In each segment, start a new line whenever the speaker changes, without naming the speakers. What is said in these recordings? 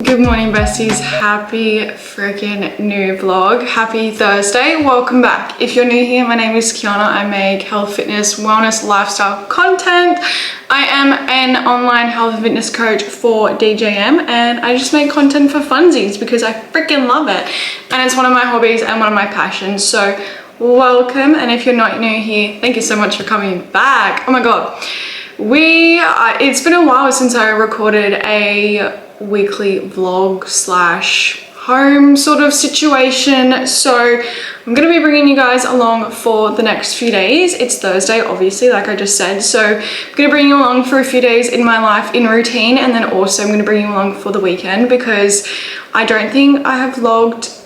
Good morning besties, happy freaking new vlog. Happy Thursday, welcome back. If you're new here, my name is Ciarna. I make health, fitness, wellness, lifestyle content. I am an online health and fitness coach for DJM and I just make content for funsies because I freaking love it. And it's one of my hobbies and one of my passions. So welcome, and if you're not new here, thank you so much for coming back. Oh my God. It's been a while since I recorded a weekly vlog slash home sort of situation, so I'm gonna be bringing you guys along for the next few days. It's Thursday, obviously, like I just said, so I'm gonna bring you along for a few days in my life in routine, and then also I'm gonna bring you along for the weekend because I don't think I have vlogged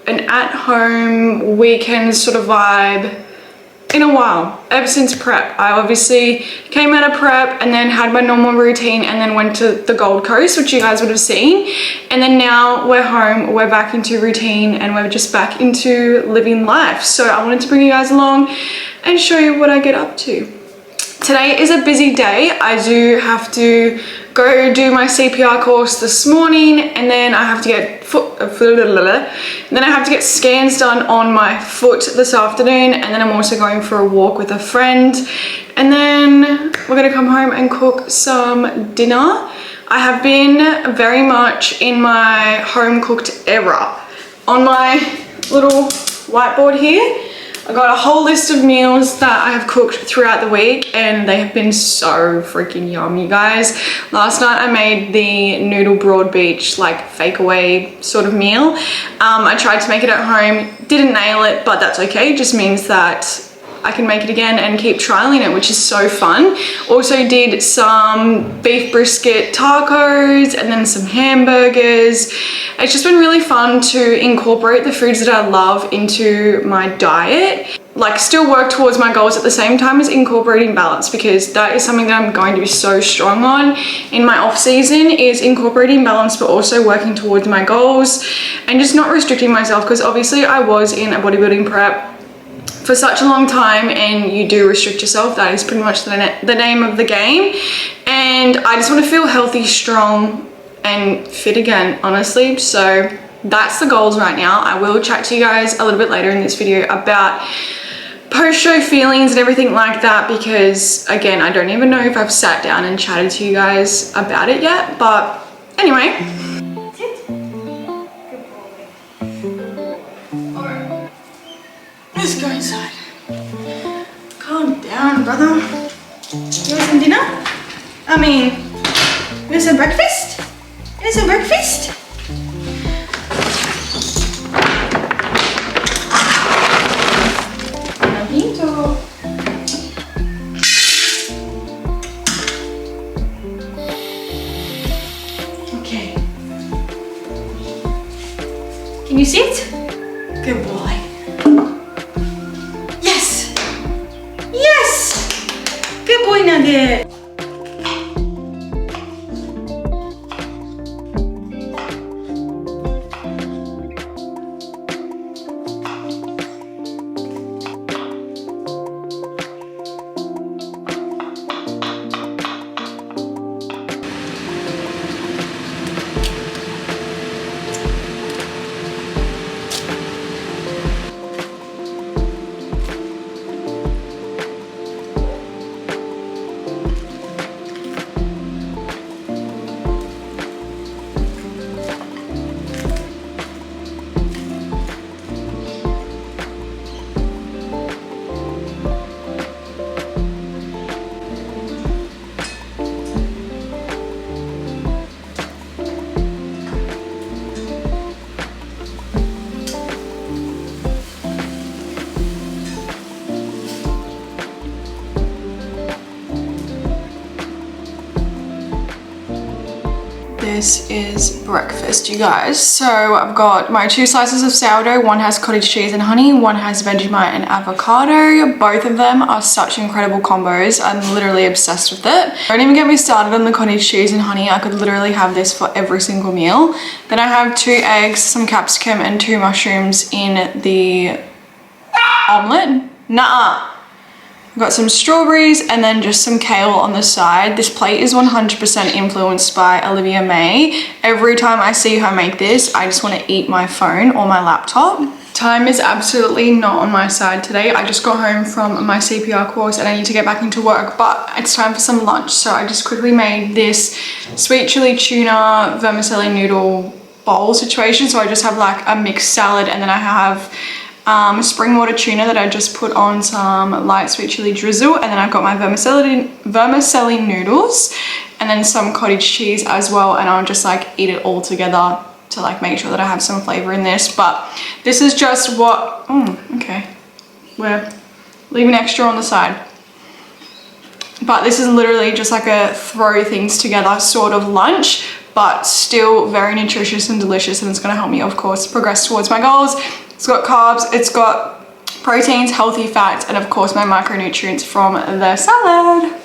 an at-home weekend sort of vibe in a while, ever since prep. I obviously came out of prep and then had my normal routine and then went to the Gold Coast, which you guys would have seen. And then now we're home, we're back into routine and we're just back into living life. So I wanted to bring you guys along and show you what I get up to. Today is a busy day. I do have to go do my CPR course this morning, and then I have to get scans done on my foot this afternoon, and then I'm also going for a walk with a friend, and then we're gonna come home and cook some dinner. I have been very much in my home cooked era. On my little whiteboard here, I got a whole list of meals that I have cooked throughout the week and they have been so freaking yummy, guys. Last night I made the noodle broad beach, like fake away sort of meal. I tried to make it at home, didn't nail it, but that's okay. It just means that I can make it again and keep trialing it, which is so fun. Also did some beef brisket tacos and then some hamburgers. It's just been really fun to incorporate the foods that I love into my diet. Like still work towards my goals at the same time as incorporating balance, because that is something that I'm going to be so strong on in my off season, is incorporating balance but also working towards my goals and just not restricting myself, because obviously I was in a bodybuilding prep for such a long time and you do restrict yourself. That is pretty much the name of the game, and I just want to feel healthy, strong and fit again, honestly. So that's the goals right now. I will chat to you guys a little bit later in this video about post-show feelings and everything like that, because again, I don't even know if I've sat down and chatted to you guys about it yet, but anyway. Let's go inside. Calm down, brother. You want some dinner? I mean, you want some breakfast? You want some breakfast? Bonito. Okay. Can you sit? Good boy. Good boy, Nugget. This is breakfast, you guys. So I've got my 2 slices of sourdough. One has cottage cheese and honey, one has Vegemite and avocado. Both of them are such incredible combos. I'm literally obsessed with it. Don't even get me started on the cottage cheese and honey. I could literally have this for every single meal. Then I have 2 eggs, some capsicum and 2 mushrooms in the omelet. Nuh-uh. I've got some strawberries and then just some kale on the side. This plate is 100% influenced by Olivia May. Every time I see her make this, I just want to eat my phone or my laptop. Time is absolutely not on my side today. I just got home from my CPR course and I need to get back into work, but it's time for some lunch. So I just quickly made this sweet chili tuna vermicelli noodle bowl situation. So I just have like a mixed salad and then I have spring water tuna that I just put on some light sweet chili drizzle, and then I've got my vermicelli noodles and then some cottage cheese as well, and I'll just like eat it all together to like make sure that I have some flavor in this. But this is just what, okay, we're leaving extra on the side. But this is literally just like a throw things together sort of lunch, but still very nutritious and delicious, and it's going to help me, of course, progress towards my goals. It's got carbs, it's got proteins, healthy fats, and of course my micronutrients from the salad.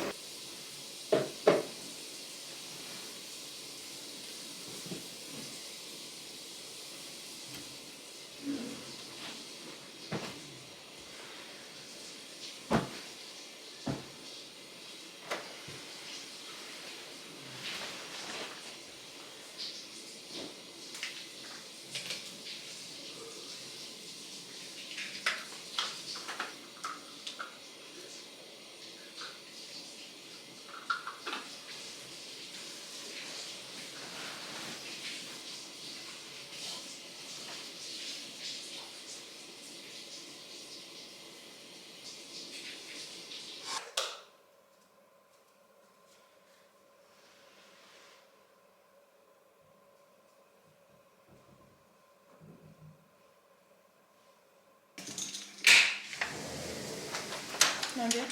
Nadia.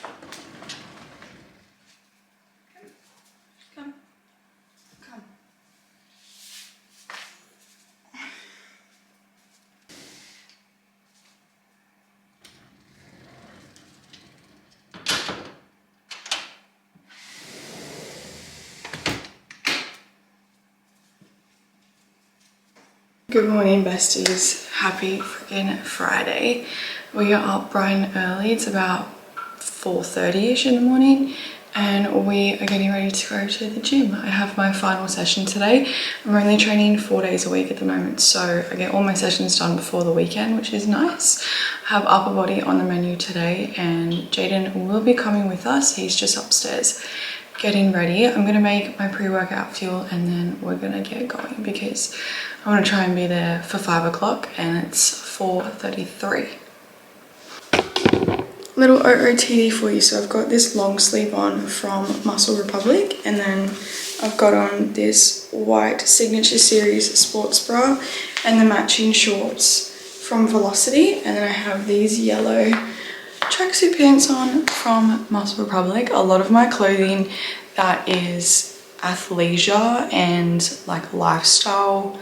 Come. Come. Good morning, besties. Happy freaking Friday. We are up bright and early. It's about 4:30ish in the morning and we are getting ready to go to the gym. I have my final session today. I'm only training 4 days a week at the moment, so I get all my sessions done before the weekend, which is nice. I have upper body on the menu today and Jaden will be coming with us. He's just upstairs getting ready. I'm gonna make my pre-workout fuel and then we're gonna get going because I want to try and be there for 5 o'clock and it's 4:33. Little OOTD for you. So I've got this long sleeve on from MuscleRepublic, and then I've got on this white Signature Series sports bra and the matching shorts from Velocity, and then I have these yellow tracksuit pants on from MuscleRepublic. A lot of my clothing that is athleisure and like lifestyle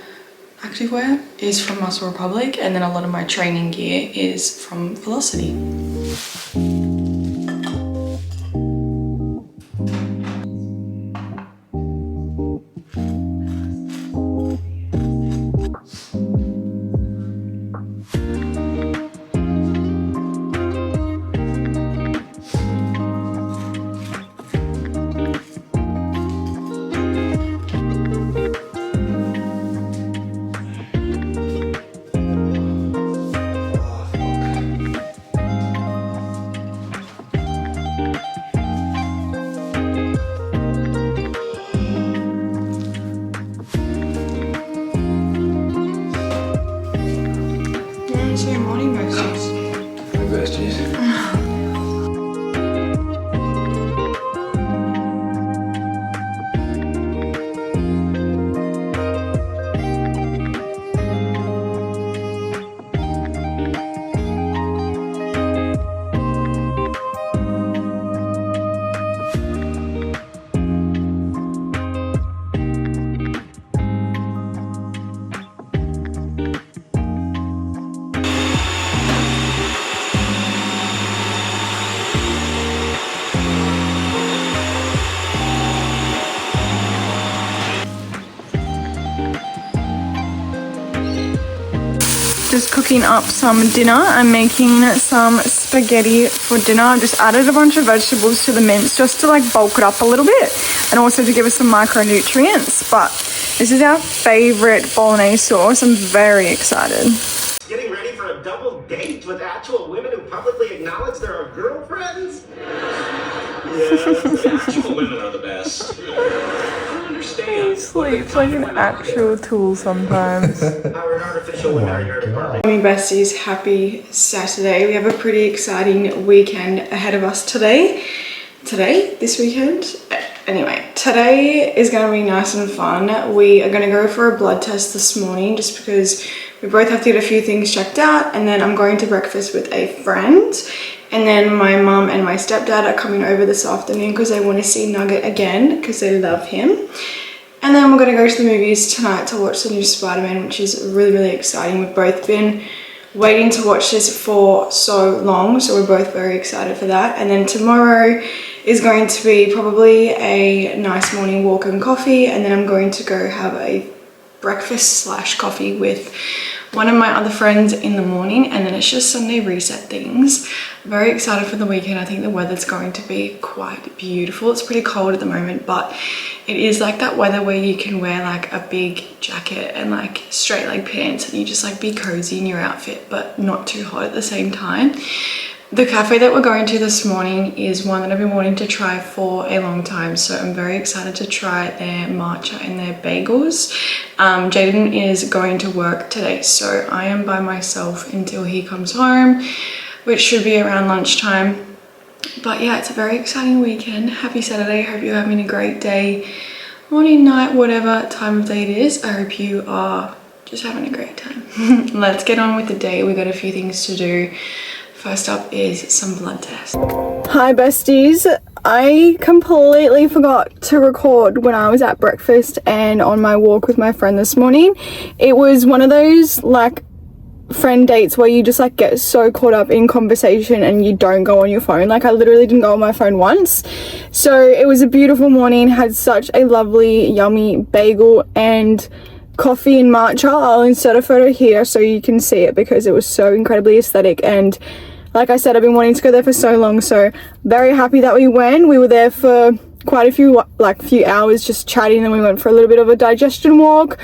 activewear is from MuscleRepublic, and then a lot of my training gear is from Velocity. just cooking up some dinner. I'm making some spaghetti for dinner. I've just added a bunch of vegetables to the mince just to like bulk it up a little bit and also to give us some micronutrients. But this is our favorite bolognese sauce. I'm very excited.
Getting ready for a double date with actual women who publicly acknowledge there are girlfriends? Yeah, actual women are the best. I don't understand.
He sleeps like an actual tool sometimes. Morning besties, happy Saturday. We have a pretty exciting weekend ahead of us today. This weekend? Anyway, today is going to be nice and fun. We are going to go for a blood test this morning just because we both have to get a few things checked out, and then I'm going to breakfast with a friend, and then my mum and my stepdad are coming over this afternoon because they want to see Nugget again because they love him. And then we're going to go to the movies tonight to watch the new Spider-Man, which is really, really exciting. We've both been waiting to watch this for so long, so we're both very excited for that. And then tomorrow is going to be probably a nice morning walk and coffee, and then I'm going to go have a breakfast / coffee with one of my other friends in the morning, and then it's just Sunday reset things. I'm very excited for the weekend. I think the weather's going to be quite beautiful. It's pretty cold at the moment, but it is like that weather where you can wear like a big jacket and like straight leg pants and you just like be cozy in your outfit but not too hot at the same time. The cafe that we're going to this morning is one that I've been wanting to try for a long time, so I'm very excited to try their matcha and their bagels. Jaden is going to work today, so I am by myself until he comes home, which should be around lunchtime. But yeah, it's a very exciting weekend. Happy Saturday. I hope you're having a great day, morning, night, whatever time of day it is. I hope you are just having a great time. Let's get on with the day. We've got a few things to do. First up is some blood tests. Hi besties, I completely forgot to record when I was at breakfast and on my walk with my friend this morning. It was one of those like friend dates where you just like get so caught up in conversation and you don't go on your phone. Like I literally didn't go on my phone once. So it was a beautiful morning, had such a lovely yummy bagel and coffee and matcha. I'll insert a photo here so you can see it because it was so incredibly aesthetic, and like I said, I've been wanting to go there for so long, so very happy that we went. We were there for quite a few hours just chatting, and we went for a little bit of a digestion walk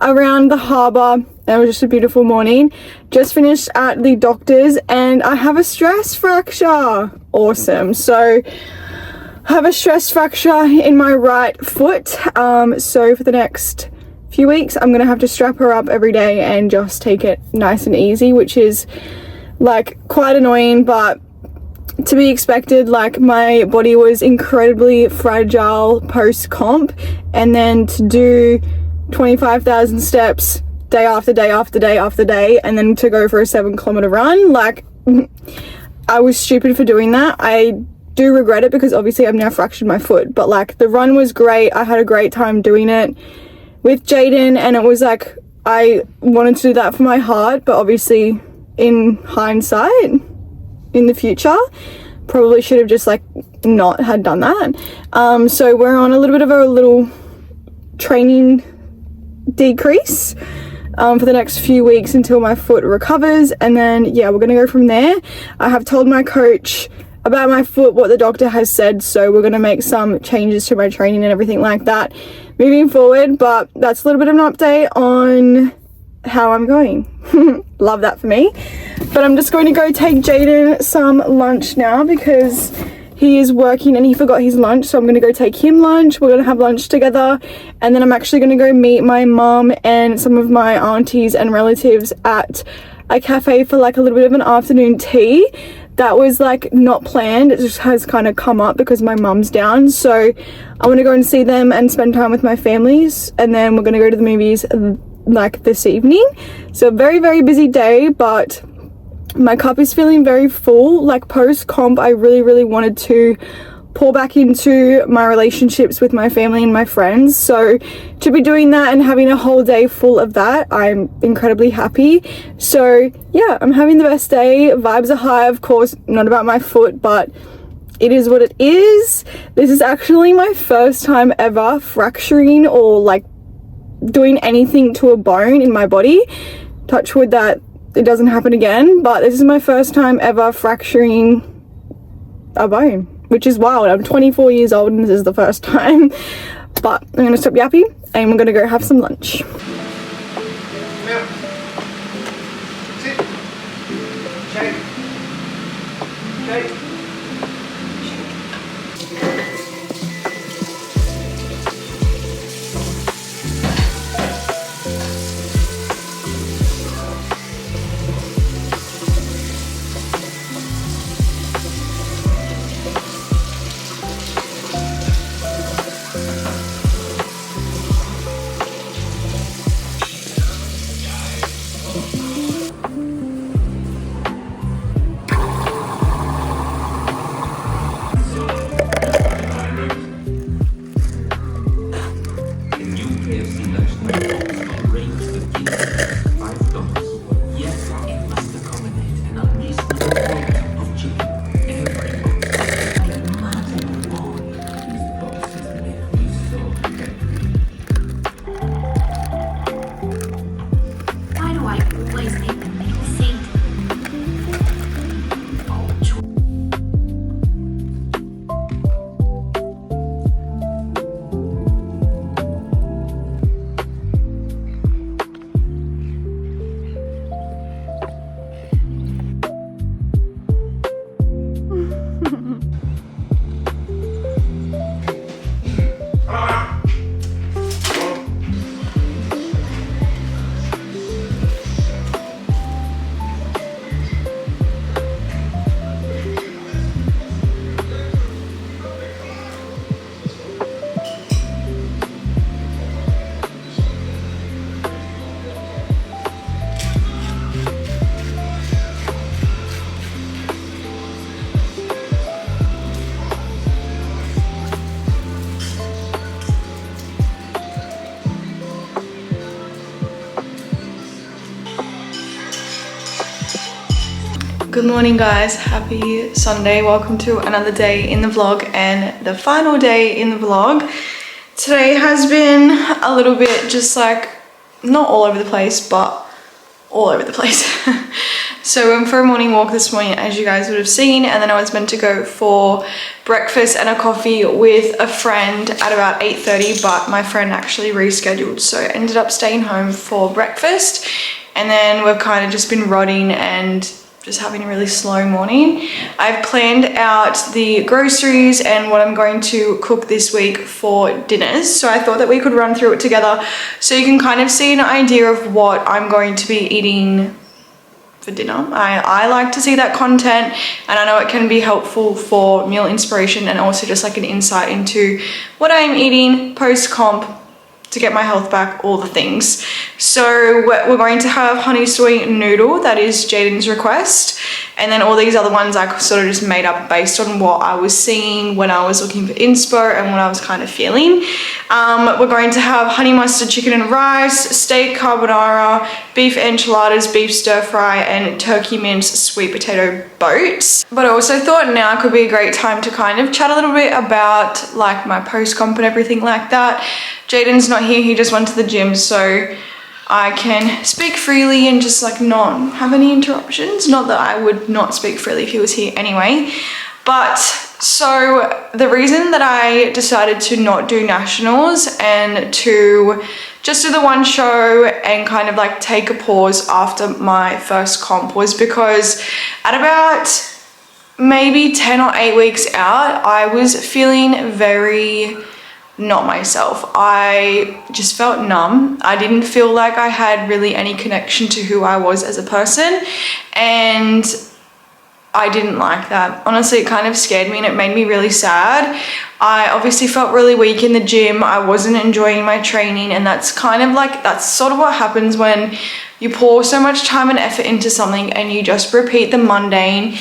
around the harbour. It was just a beautiful morning. Just finished at the doctor's and I have a stress fracture. Awesome. So I have a stress fracture in my right foot. So for the next few weeks, I'm going to have to strap her up every day and just take it nice and easy, which is like quite annoying, but to be expected. Like my body was incredibly fragile post comp, and then to do 25,000 steps day after day after day after day, and then to go for a 7-kilometer run, like I was stupid for doing that. I do regret it because obviously I've now fractured my foot, but like the run was great. I had a great time doing it with Jaden, and it was like I wanted to do that for my heart, but obviously in hindsight, in the future, probably should have just like not had done that. So we're on a little bit of a little training decrease for the next few weeks until my foot recovers, and then yeah, we're gonna go from there. I have told my coach about my foot, what the doctor has said, so we're gonna make some changes to my training and everything like that moving forward. But that's a little bit of an update on how I'm going. Love that for me. But I'm just going to go take Jaden some lunch now because he is working and he forgot his lunch, so I'm going to go take him lunch. We're going to have lunch together, and then I'm actually going to go meet my mum and some of my aunties and relatives at a cafe for like a little bit of an afternoon tea. That was like not planned, it just has kind of come up because my mum's down, so I want to go and see them and spend time with my families, and then we're going to go to the movies like this evening. So very, very busy day, but my cup is feeling very full. Like post comp, I really wanted to pour back into my relationships with my family and my friends, so to be doing that and having a whole day full of that, I'm incredibly happy. So yeah, I'm having the best day. Vibes are high, of course, not about my foot, but it is what it is. This is actually my first time ever fracturing or like doing anything to a bone in my body. Touch wood that it doesn't happen again, but this is my first time ever fracturing a bone, which is wild. I'm 24 years old and this is the first time. But I'm gonna stop yapping and we're gonna go have some lunch.
Sit. Shake. Shake.
Good morning guys, happy Sunday. Welcome to another day in the vlog and the final day in the vlog. Today has been a little bit just like, not all over the place, but all over the place. So I went for a morning walk this morning, as you guys would have seen, and then I was meant to go for breakfast and a coffee with a friend at about 8:30, but my friend actually rescheduled, so I ended up staying home for breakfast, and then we've kind of just been rotting and just having a really slow morning. I've planned out the groceries and what I'm going to cook this week for dinners, so I thought that we could run through it together so you can kind of see an idea of what I'm going to be eating for dinner. I like to see that content, and I know it can be helpful for meal inspiration and also just like an insight into what I'm eating post-comp to get my health back, all the things. So we're going to have honey soy noodle, that is Jaden's request, and then all these other ones I sort of just made up based on what I was seeing when I was looking for inspo and what I was kind of feeling. We're going to have honey mustard chicken and rice, steak carbonara, beef enchiladas, beef stir fry, and turkey mince sweet potato boats. But I also thought now could be a great time to kind of chat a little bit about like my post-comp and everything like that. Jaden's not here, he just went to the gym, so I can speak freely and just like not have any interruptions. Not that I would not speak freely if he was here anyway. But so the reason that I decided to not do nationals and to just do the one show and kind of like take a pause after my first comp was because at about maybe 10 or 8 weeks out, I was feeling very not myself. I just felt numb. I didn't feel like I had really any connection to who I was as a person, and I didn't like that. Honestly, it kind of scared me and it made me really sad. I obviously felt really weak in the gym. I wasn't enjoying my training, and that's kind of like, that's sort of what happens when you pour so much time and effort into something and you just repeat the mundane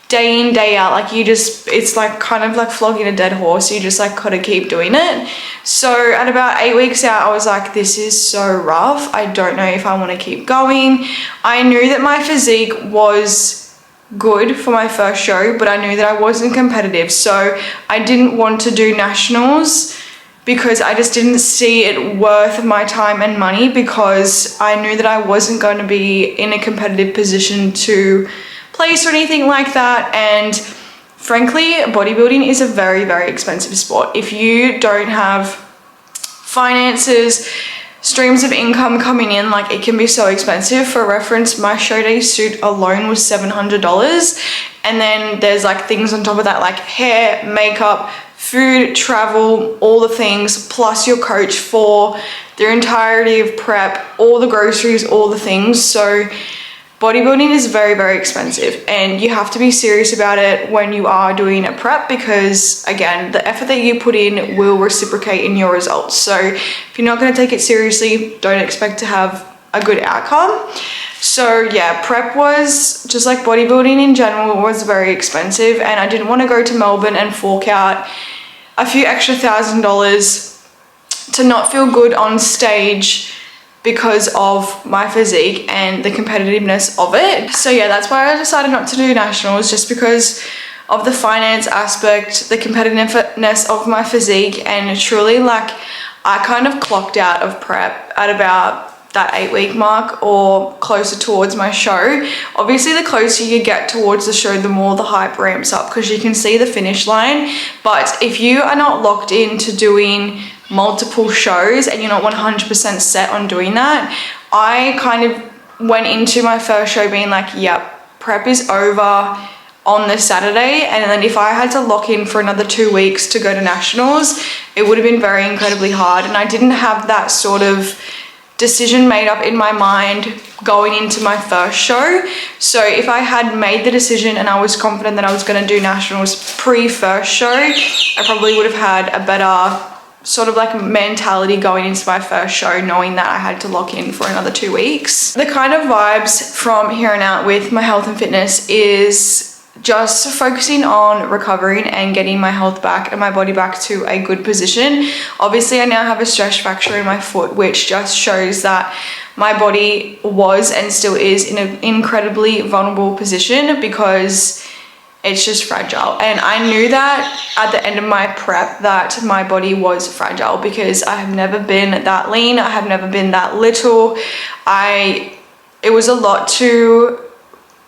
day in, day out. Like you just, it's like kind of like flogging a dead horse. You just like gotta keep doing it. So at about 8 weeks out, I was like, this is so rough. I don't know if I want to keep going. I knew that my physique was good for my first show, but I knew that I wasn't competitive. So I didn't want to do nationals because I just didn't see it worth my time and money, because I knew that I wasn't going to be in a competitive position to place or anything like that. And frankly, bodybuilding is a very, very expensive sport. If you don't have finances, streams of income coming in, like, it can be so expensive. For reference, my show day suit alone was $700, and then there's like things on top of that, like hair, makeup, food, travel, all the things, plus your coach for the entirety of prep, all the groceries, all the things. So bodybuilding is very, very expensive, and you have to be serious about it when you are doing a prep, because again, the effort that you put in will reciprocate in your results. So if you're not going to take it seriously, don't expect to have a good outcome. So yeah, prep was, just like bodybuilding in general, was very expensive, and I didn't want to go to Melbourne and fork out a few extra $1,000s to not feel good on stage because of my physique and the competitiveness of it. So yeah, that's why I decided not to do nationals, just because of the finance aspect, the competitiveness of my physique, and truly, like, I kind of clocked out of prep at about that 8-week mark or closer towards my show. Obviously, the closer you get towards the show, the more the hype ramps up, because you can see the finish line. But if you are not locked into doing multiple shows and you're not 100% set on doing that, I kind of went into my first show being like, yep, prep is over on this Saturday, and then if I had to lock in for another 2 weeks to go to nationals, it would have been very incredibly hard. And I didn't have that sort of decision made up in my mind going into my first show. So if I had made the decision and I was confident that I was going to do nationals pre-first show, I probably would have had a better sort of like mentality going into my first show, knowing that I had to lock in for another 2 weeks. The kind of vibes from here on out with my health and fitness is just focusing on recovering and getting my health back and my body back to a good position. Obviously, I now have a stress fracture in my foot, which just shows that my body was and still is in an incredibly vulnerable position, because it's just fragile. And I knew that at the end of my prep that my body was fragile, because I have never been that lean, I have never been that little. It was a lot to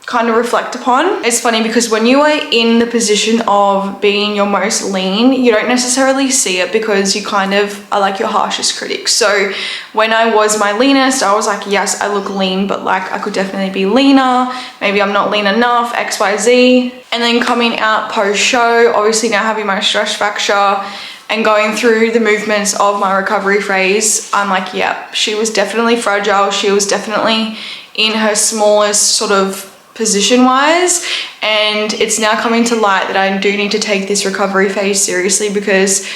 kind of reflect upon. It's funny because when you are in the position of being your most lean, you don't necessarily see it, because you kind of are like your harshest critic. So when I was my leanest, I was like, yes, I look lean, but like I could definitely be leaner. Maybe I'm not lean enough, XYZ. And then coming out post-show, obviously now having my stress fracture and going through the movements of my recovery phase, I'm like, yeah, she was definitely fragile. She was definitely in her smallest sort of position wise, and it's now coming to light that I do need to take this recovery phase seriously, because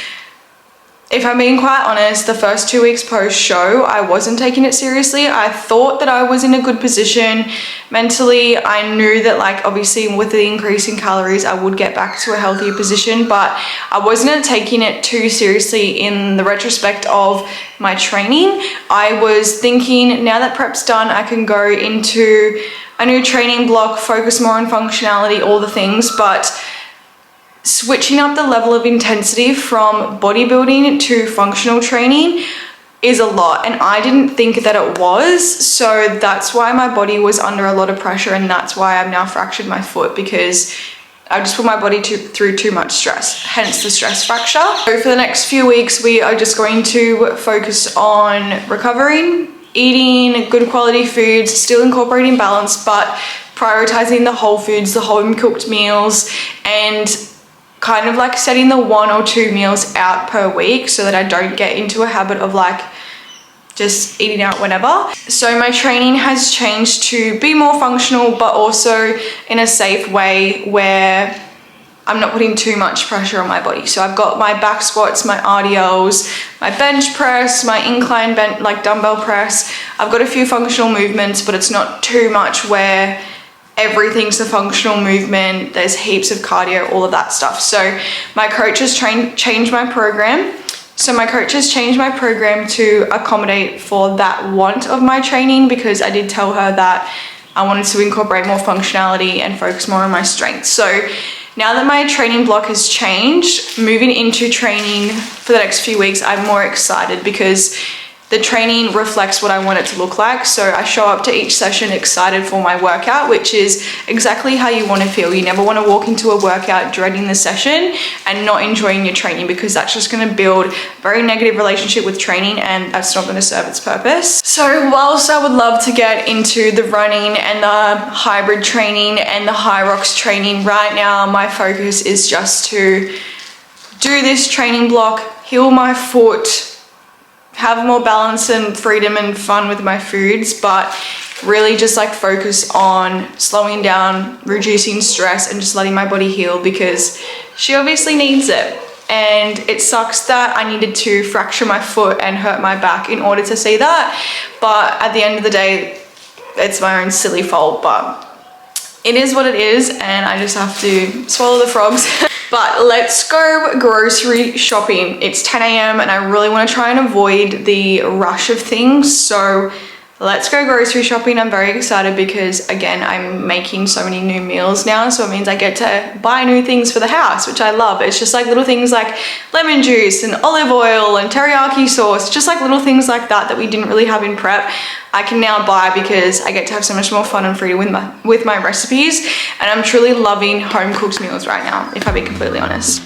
if I'm being quite honest, the first 2 weeks post show, I wasn't taking it seriously. I thought that I was in a good position mentally. I knew that, like, obviously with the increase in calories, I would get back to a healthier position, but I wasn't taking it too seriously in the retrospect of my training. I was thinking, now that prep's done, I can go into a new training block, focus more on functionality, all the things, but switching up the level of intensity from bodybuilding to functional training is a lot, and I didn't think that it was. So that's why my body was under a lot of pressure, and that's why I've now fractured my foot, because I just put my body through too much stress, hence the stress fracture. So for the next few weeks, we are just going to focus on recovering, eating good quality foods, still incorporating balance, but prioritizing the whole foods, the home cooked meals, and kind of like setting the 1 or 2 meals out per week, so that I don't get into a habit of like just eating out whenever. So my training has changed to be more functional, but also in a safe way where I'm not putting too much pressure on my body. So I've got my back squats, my RDLs, my bench press, my incline bench, like dumbbell press. I've got a few functional movements, but it's not too much where everything's a functional movement. There's heaps of cardio, all of that stuff. So my coach has changed my program. So my coach has changed my program to accommodate for that want of my training, because I did tell her that I wanted to incorporate more functionality and focus more on my strength. So Now that my training block has changed, moving into training for the next few weeks, I'm more excited because the training reflects what I want it to look like. So I show up to each session excited for my workout, which is exactly how you want to feel. You never want to walk into a workout dreading the session and not enjoying your training, because that's just going to build a very negative relationship with training, and that's not going to serve its purpose. So whilst I would love to get into the running and the hybrid training and the high rocks training, right now my focus is just to do this training block, heal my foot, have more balance and freedom and fun with my foods, but really just like focus on slowing down, reducing stress, and just letting my body heal, because she obviously needs it. And it sucks that I needed to fracture my foot and hurt my back in order to see that, but at the end of the day, it's my own silly fault. But it is what it is, and I just have to swallow the frogs. But let's go grocery shopping. It's 10 a.m. and I really want to try and avoid the rush of things. So let's go grocery shopping. I'm very excited because, again, I'm making so many new meals now. So it means I get to buy new things for the house, which I love. It's just like little things like lemon juice and olive oil and teriyaki sauce, just like little things like that that we didn't really have in prep. I can now buy because I get to have so much more fun and freedom with my recipes. And I'm truly loving home cooked meals right now, if I'll be completely honest.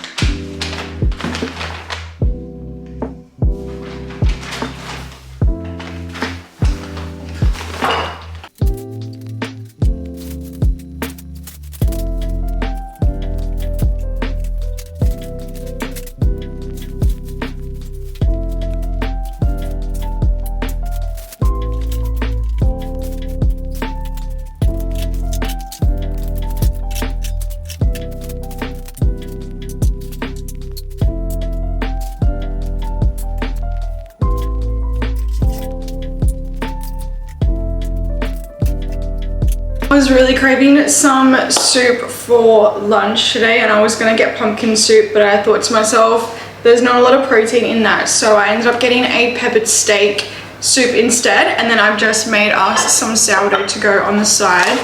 I was really craving some soup for lunch today, and I was gonna get pumpkin soup, but I thought to myself, there's not a lot of protein in that, so I ended up getting a peppered steak soup instead, and then I've just made us some sourdough to go on the side,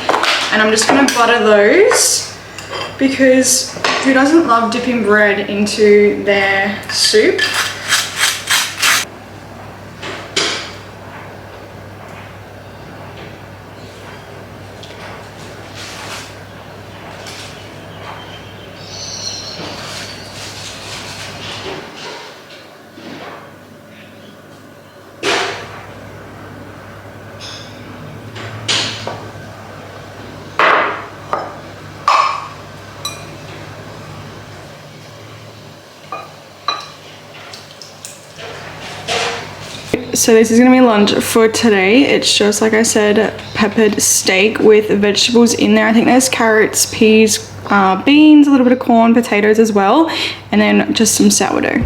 and I'm just gonna butter those, because who doesn't love dipping bread into their soup? So this is gonna be lunch for today. It's just, like I said, peppered steak with vegetables in there. I think there's carrots, peas, beans, a little bit of corn, potatoes as well, and then just some sourdough.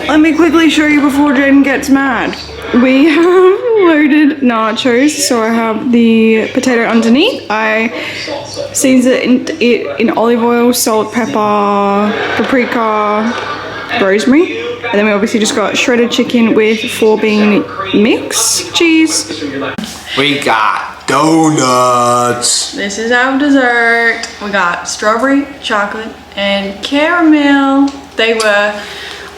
Let me quickly show you before Jaden gets mad. We have loaded nachos. So I have the potato underneath. I seasoned it in olive oil, salt, pepper, paprika, rosemary. And then we obviously just got shredded chicken with 4-bean mix, cheese.
We got donuts.
This is our dessert. We got strawberry, chocolate, and caramel. They were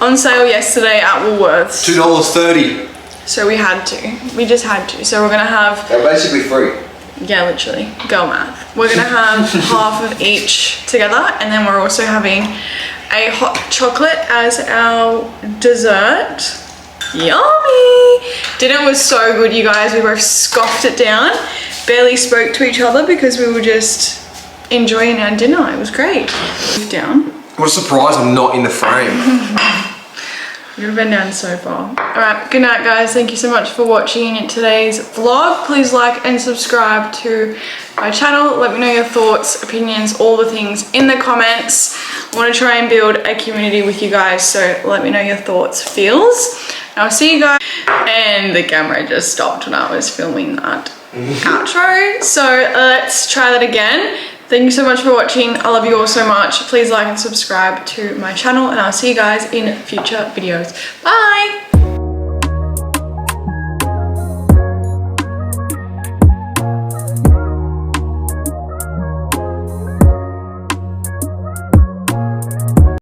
on sale yesterday at Woolworths.
$2.30.
So we had to. We just had to. So we're gonna have...
They're basically free.
Yeah, literally. Girl math. We're gonna have half of each together, and then we're also having a hot chocolate as our dessert. Yummy! Dinner was so good, you guys. We both scoffed it down. Barely spoke to each other because we were just enjoying our dinner. It was great. Down.
What a surprise I'm not in the frame.
You've been down so far. Alright, good night guys. Thank you so much for watching today's vlog. Please like and subscribe to my channel. Let me know your thoughts, opinions, all the things in the comments. I want to try and build a community with you guys, so let me know your thoughts, feels. I'll see you guys. And the camera just stopped when I was filming that outro. So let's try that again. Thank you so much for watching. I love you all so much. Please like and subscribe to my channel, and I'll see you guys in future videos. Bye!